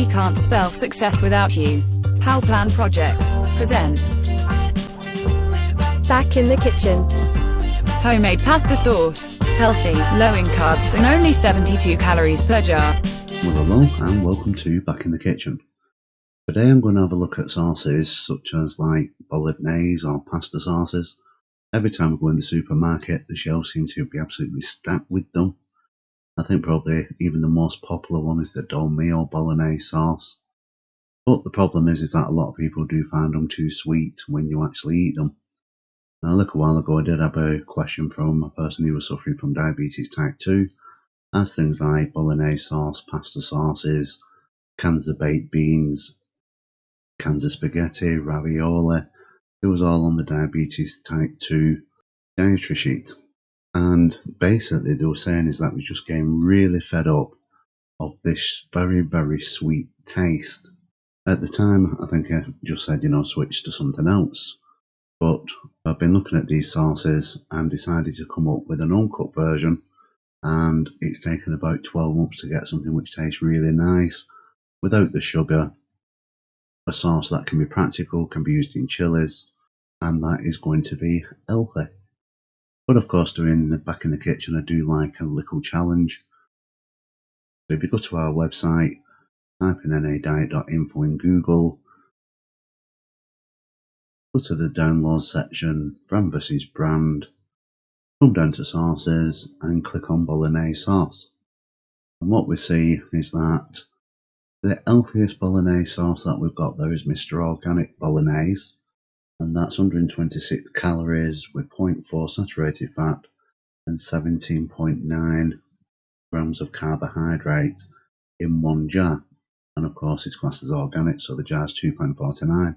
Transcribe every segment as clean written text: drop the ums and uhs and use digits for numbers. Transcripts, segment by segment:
can't spell success without you. PowerPlan Project presents Back in the Kitchen. homemade pasta sauce, healthy, low in carbs and only 72 calories per jar. Well, hello and welcome to Back in the Kitchen. Today I'm going to have a look at sauces such as like Bolognese or pasta sauces. Every time I go in the supermarket, the shelves seem to be absolutely stacked with them. I think probably even the most popular one is the Dolmio Bolognese sauce. But the problem is that a lot of people do find them too sweet when you actually eat them. Now, a little while ago I did have a question from a person who was suffering from diabetes type 2. As things like Bolognese sauce, pasta sauces, cans of baked beans, cans of spaghetti, ravioli, it was all on the diabetes type 2 dietary sheet. And basically they were saying is that we're just getting really fed up of this very, very sweet taste. At the time, I think I just said, switch to something else. But I've been looking at these sauces and decided to come up with an uncut version. And it's taken about 12 months to get something which tastes really nice without the sugar. A sauce that can be practical, can be used in chilies, and that is going to be healthy. But of course, doing Back in the Kitchen, I do like a little challenge. So if you go to our website, type in nadiet.info in Google, go to the download section, brand versus brand, come down to sauces and click on Bolognese sauce. And what we see is that the healthiest Bolognese sauce that we've got there is Mr. Organic Bolognese, and that's 126 calories with 0.4 saturated fat and 17.9 grams of carbohydrate in one jar. And of course it's classed as organic, so the jar's £2.49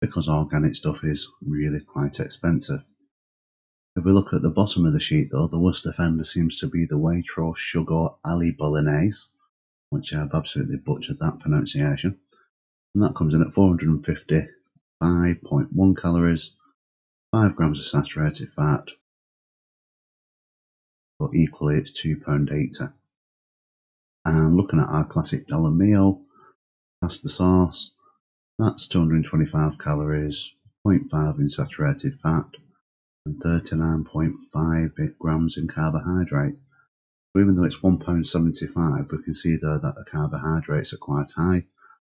because organic stuff is really quite expensive. If we look at the bottom of the sheet though, the worst offender seems to be the Waitrose Sugar Ali Bolognese, which I've absolutely butchered that pronunciation. And that comes in at 455.1 calories, 5 grams of saturated fat, but equally it's £2.80. And looking at our classic Dolmio pasta sauce, that's 225 calories, 0.5 in saturated fat, and 39.5 grams in carbohydrate. So even though it's £1.75, we can see there that the carbohydrates are quite high,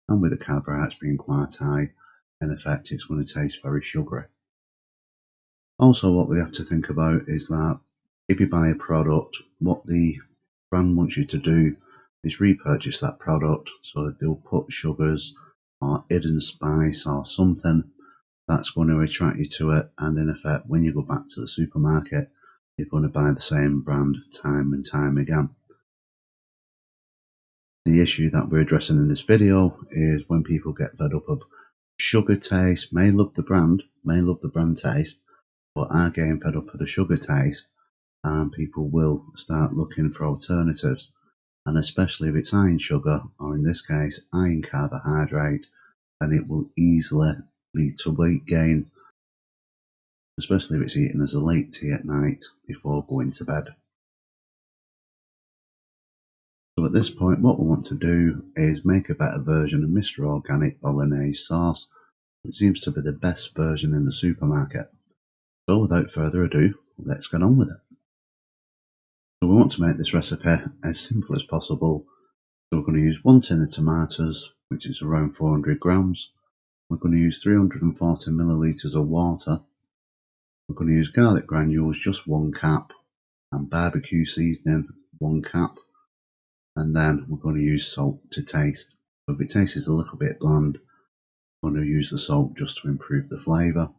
and with the carbohydrates being quite high, in effect it's going to taste very sugary. Also, what we have to think about is that if you buy a product, what the brand wants you to do is repurchase that product, so they'll put sugars or hidden spice or something that's going to attract you to it, and in effect when you go back to the supermarket you're going to buy the same brand time and time again. The issue that we're addressing in this video is when people get fed up of sugar taste, may love the brand taste, but are getting fed up of the sugar taste, and people will start looking for alternatives. And especially if it's high in sugar, or in this case high in carbohydrate, then it will easily lead to weight gain, especially if it's eaten as a late tea at night before going to bed. So at this point what we want to do is make a better version of Mr. Organic Bolognese sauce, which seems to be the best version in the supermarket. So without further ado, let's get on with it. So we want to make this recipe as simple as possible. So we're going to use 1 tin of tomatoes, which is around 400 grams. We're going to use 340 millilitres of water. We're going to use garlic granules, just 1 cap, and barbecue seasoning, 1 cap. And then we're going to use salt to taste. So if it tastes a little bit bland, we're going to use the salt just to improve the flavour.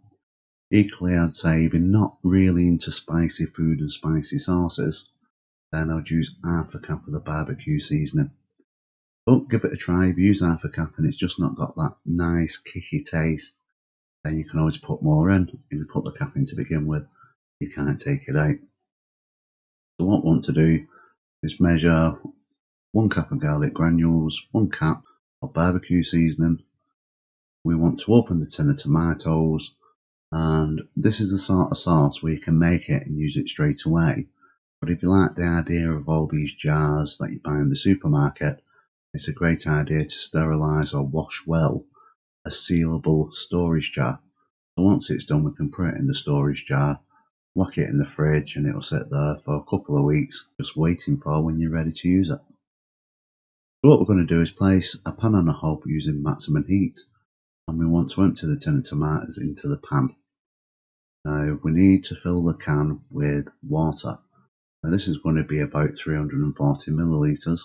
Equally, I'd say if you're not really into spicy food and spicy sauces, then I'd use half a cap of the barbecue seasoning. But give it a try. If you use half a cap and it's just not got that nice kicky taste, then you can always put more in. If you put the cap in to begin with, you can't take it out. So what we want to do is measure 1 cup of garlic granules, 1 cap of barbecue seasoning. We want to open the tin of tomatoes, and this is the sort of sauce where you can make it and use it straight away. But if you like the idea of all these jars that you buy in the supermarket, it's a great idea to sterilise or wash well a sealable storage jar. So once it's done, we can put it in the storage jar, whack it in the fridge, and it'll sit there for a couple of weeks, just waiting for when you're ready to use it. So what we're going to do is place a pan on a hob using maximum heat, and we want to empty the tin of tomatoes into the pan. Now we need to fill the can with water. Now this is going to be about 340 millilitres.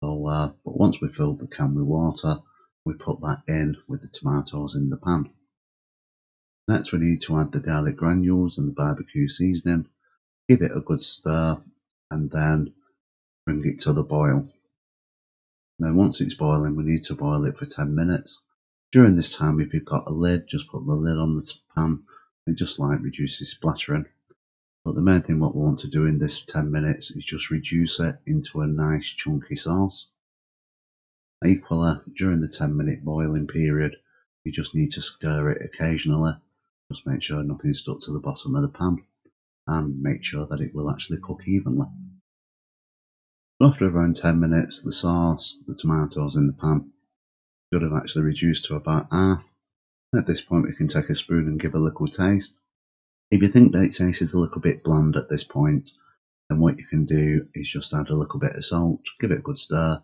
So, but once we've filled the can with water, we put that in with the tomatoes in the pan. Next we need to add the garlic granules and the barbecue seasoning, give it a good stir, and then bring it to the boil. Now once it's boiling, we need to boil it for 10 minutes. During this time, if you've got a lid, just put the lid on the pan. It just reduces splattering. But the main thing what we want to do in this 10 minutes is just reduce it into a nice chunky sauce. Equally, during the 10-minute boiling period, you just need to stir it occasionally. Just make sure nothing's stuck to the bottom of the pan, and make sure that it will actually cook evenly. After around 10 minutes, the sauce, the tomatoes in the pan, should have actually reduced to about half. At this point, we can take a spoon and give a little taste. If you think that it tastes a little bit bland at this point, then what you can do is just add a little bit of salt, give it a good stir.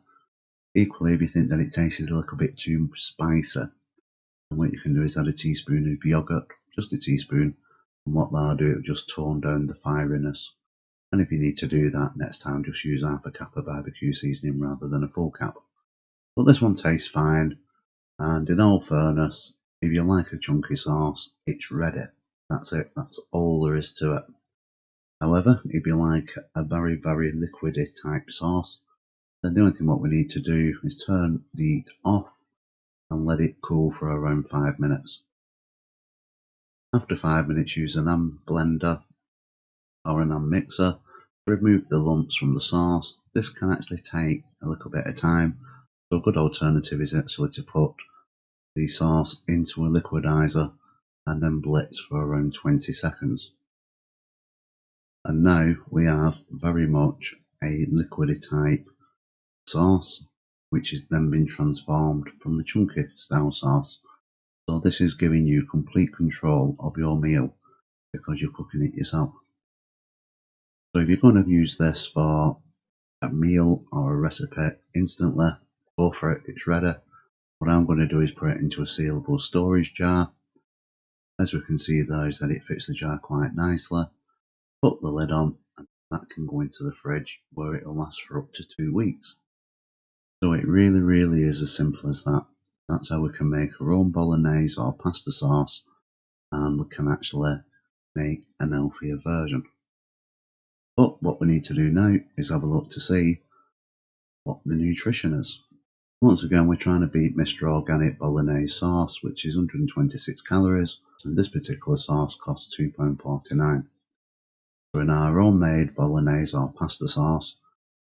Equally, if you think that it tastes a little bit too spicy, then what you can do is add a teaspoon of yogurt, just a teaspoon, and what that'll do, it'll just tone down the fieriness. And if you need to do that next time, just use half a cup of barbecue seasoning rather than a full cup. But this one tastes fine, and in all fairness, if you like a chunky sauce, it's ready. That's it, that's all there is to it. However, if you like a very, very liquidy type sauce, then the only thing what we need to do is turn the heat off and let it cool for around 5 minutes. After 5 minutes, use a NAN blender or a NAN mixer to remove the lumps from the sauce. This can actually take a little bit of time, so a good alternative is actually to put the sauce into a liquidizer and then blitz for around 20 seconds. And now we have very much a liquidy type sauce, which has then been transformed from the chunky style sauce. So this is giving you complete control of your meal because you're cooking it yourself. So if you're going to use this for a meal or a recipe instantly, go for it, it's ready. What I'm going to do is put it into a sealable storage jar. As we can see there is that it fits the jar quite nicely. Put the lid on, and that can go into the fridge where it will last for up to 2 weeks. So it really, really is as simple as that. That's how we can make our own bolognese or pasta sauce, and we can actually make an healthier version. But what we need to do now is have a look to see what the nutrition is. Once again, we're trying to beat Mr. Organic Bolognese sauce, which is 126 calories, and this particular sauce costs £2.49. So in our homemade bolognese or pasta sauce,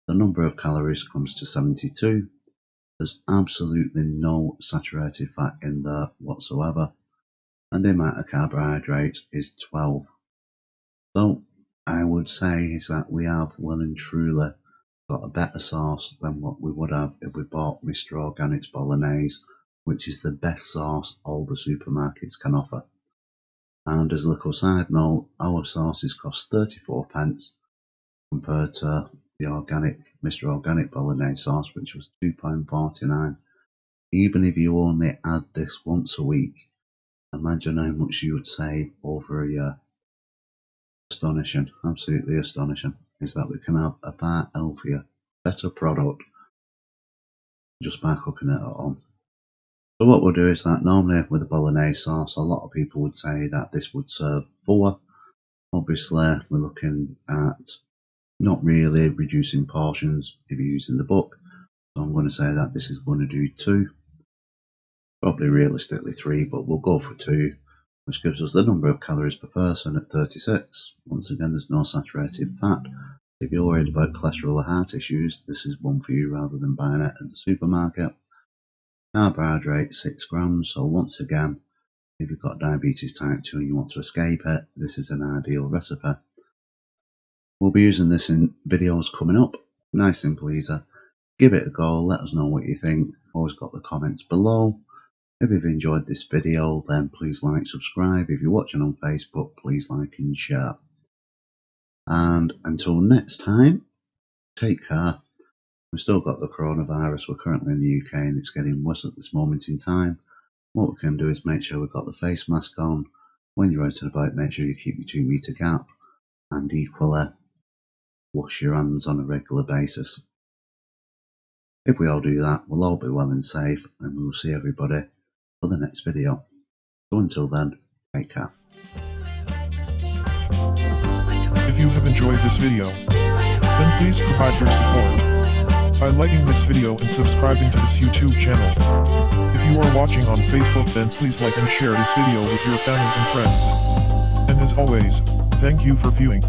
the number of calories comes to 72. There's absolutely no saturated fat in there whatsoever, and the amount of carbohydrates is 12. So I would say is that we have well and truly got a better sauce than what we would have if we bought Mr. Organic's Bolognese, which is the best sauce all the supermarkets can offer. And as a little side note, our sauces cost 34p compared to the organic Mr. Organic Bolognese sauce, which was £2.49. Even if you only add this once a week, imagine how much you would save over a year. Astonishing, absolutely astonishing, is that we can have a far healthier, better product just by cooking it at home. So what we'll do is that normally with a bolognese sauce, a lot of people would say that this would serve 4. Obviously, we're looking at not really reducing portions if you're using the book. So I'm going to say that this is going to do 2. Probably realistically 3, but we'll go for 2, which gives us the number of calories per person at 36. Once again, there's no saturated fat. If you're worried about cholesterol or heart issues, this is one for you rather than buying it at the supermarket. Carbohydrate 6 grams, so once again, if you've got diabetes type 2 and you want to escape it, this is an ideal recipe. We'll be using this in videos coming up. Nice, simple, easy. Give it a go, let us know what you think. Always got the comments below. If you've enjoyed this video, then please like, subscribe. If you're watching on Facebook, please like and share. And until next time, take care. We've still got the coronavirus. We're currently in the UK and it's getting worse at this moment in time. What we can do is make sure we've got the face mask on. When you're out and about, make sure you keep your 2 metre gap, and equally wash your hands on a regular basis. If we all do that, we'll all be well and safe, and we will see everybody for the next video. So until then, take care. If you have enjoyed this video, then please provide your support by liking this video and subscribing to this YouTube channel. If you are watching on Facebook, then please like and share this video with your family and friends. And as always, thank you for viewing.